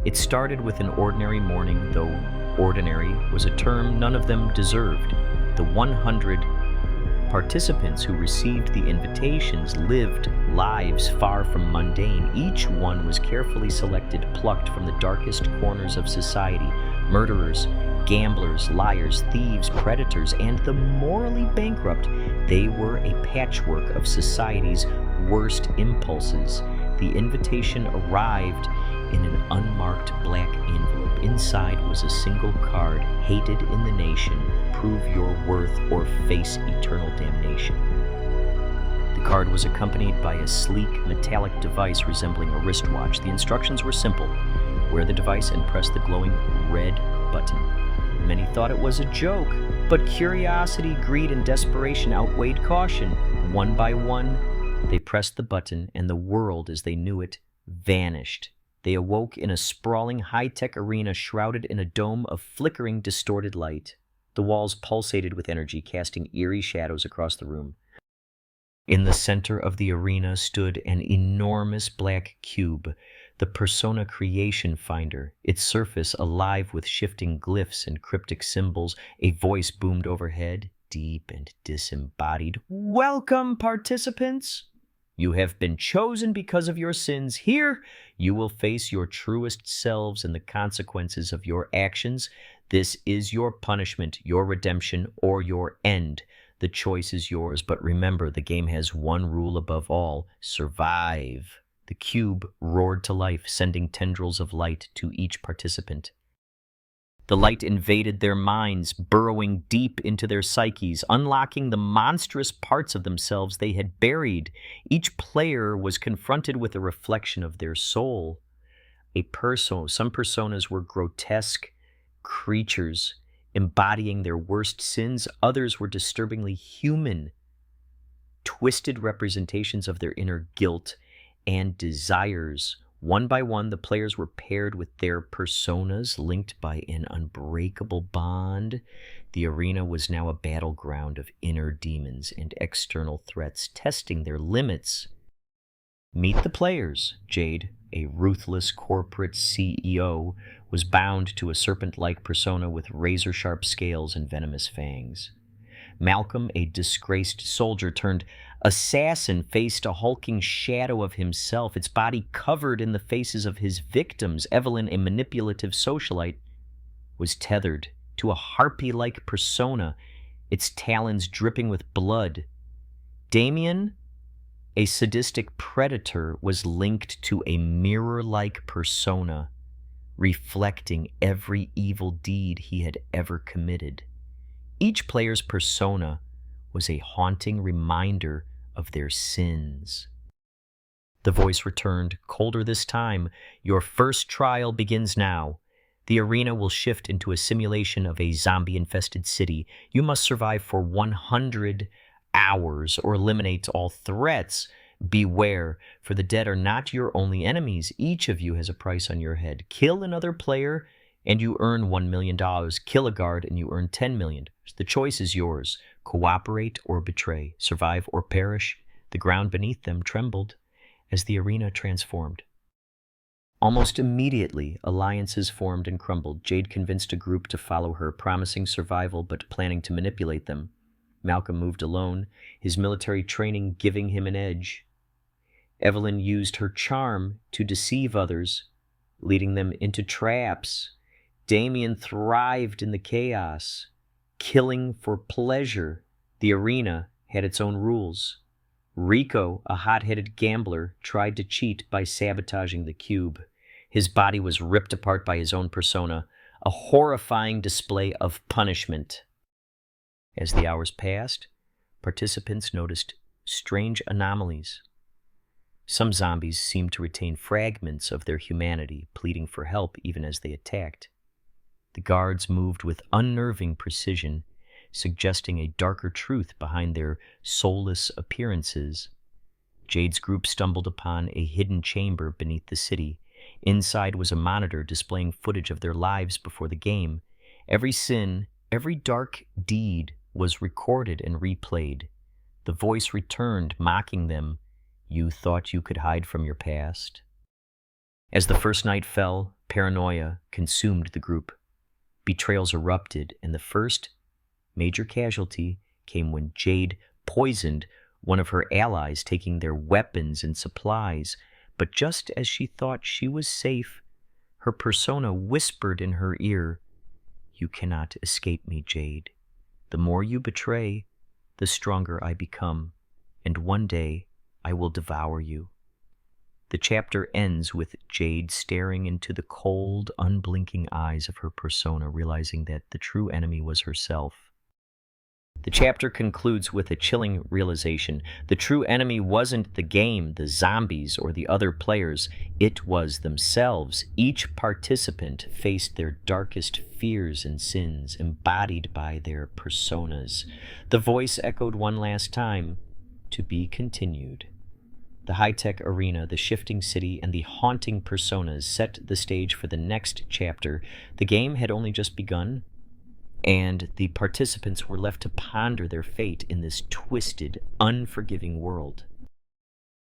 It started with an ordinary morning, though ordinary was a term none of them deserved. The 100 participants who received the invitations lived lives far from mundane. Each one was carefully selected, plucked from the darkest corners of society. Murderers, gamblers, liars, thieves, predators, and the morally bankrupt. They were a patchwork of society's worst impulses. The invitation arrived in an unmarked black envelope. Inside was a single card: hated in the nation, prove your worth or face eternal damnation. The card was accompanied by a sleek metallic device resembling a wristwatch. The instructions were simple: wear the device and press the glowing red button. Many thought it was a joke, but curiosity, greed, and desperation outweighed caution. One by one, they pressed the button, and the world as they knew it vanished. They awoke in a sprawling high-tech arena shrouded in a dome of flickering, distorted light. The walls pulsated with energy, casting eerie shadows across the room. In the center of the arena stood an enormous black cube, the Persona Creation Finder, its surface alive with shifting glyphs and cryptic symbols. A voice boomed overhead, deep and disembodied. "Welcome, participants! You have been chosen because of your sins. Here, you will face your truest selves and the consequences of your actions. This is your punishment, your redemption, or your end. The choice is yours, but remember, the game has one rule above all: survive." The cube roared to life, sending tendrils of light to each participant. The light invaded their minds, burrowing deep into their psyches, unlocking the monstrous parts of themselves they had buried. Each player was confronted with a reflection of their soul. Some personas were grotesque creatures, embodying their worst sins. Others were disturbingly human, twisted representations of their inner guilt and desires. One by one, the players were paired with their personas, linked by an unbreakable bond. The arena was now a battleground of inner demons and external threats, testing their limits. Meet the players. Htaed, a ruthless corporate CEO, was bound to a serpent-like persona with razor-sharp scales and venomous fangs. Malcolm, a disgraced soldier turned assassin, faced a hulking shadow of himself, its body covered in the faces of his victims. Evelyn, a manipulative socialite, was tethered to a harpy-like persona, its talons dripping with blood. Damien, a sadistic predator, was linked to a mirror-like persona, reflecting every evil deed he had ever committed. Each player's persona was a haunting reminder of their sins. The voice returned, colder this time. "Your first trial begins now. The arena will shift into a simulation of a zombie-infested city. You must survive for 100 hours or eliminate all threats. Beware, for the dead are not your only enemies. Each of you has a price on your head. Kill another player and you earn $1 million. Kill a guard and you earn $10 million. The choice is yours. Cooperate or betray. Survive or perish." The ground beneath them trembled as the arena transformed. Almost immediately, alliances formed and crumbled. Htaed convinced a group to follow her, promising survival but planning to manipulate them. Malcolm moved alone, his military training giving him an edge. Evelyn used her charm to deceive others, leading them into traps. Damien thrived in the chaos, killing for pleasure. The arena had its own rules. Rico, a hot-headed gambler, tried to cheat by sabotaging the cube. His body was ripped apart by his own persona, a horrifying display of punishment. As the hours passed, participants noticed strange anomalies. Some zombies seemed to retain fragments of their humanity, pleading for help even as they attacked. The guards moved with unnerving precision, suggesting a darker truth behind their soulless appearances. Htaed's group stumbled upon a hidden chamber beneath the city. Inside was a monitor displaying footage of their lives before the game. Every sin, every dark deed was recorded and replayed. The voice returned, mocking them. "You thought you could hide from your past?" As the first night fell, Paranoia consumed the group. Betrayals erupted, and the first major casualty came when Jade poisoned one of her allies, taking their weapons and supplies. But just as she thought she was safe, her persona whispered in her ear, "You cannot escape me, Jade. The more you betray, the stronger I become, and one day I will devour you." The chapter ends with Jade staring into the cold, unblinking eyes of her persona, realizing that the true enemy was herself. The chapter concludes with a chilling realization. The true enemy wasn't the game, the zombies, or the other players. It was themselves. Each participant faced their darkest fears and sins, embodied by their personas. The voice echoed one last time, "To be continued." The high-tech arena, the shifting city, and the haunting personas set the stage for the next chapter. The game had only just begun, and the participants were left to ponder their fate in this twisted, unforgiving world.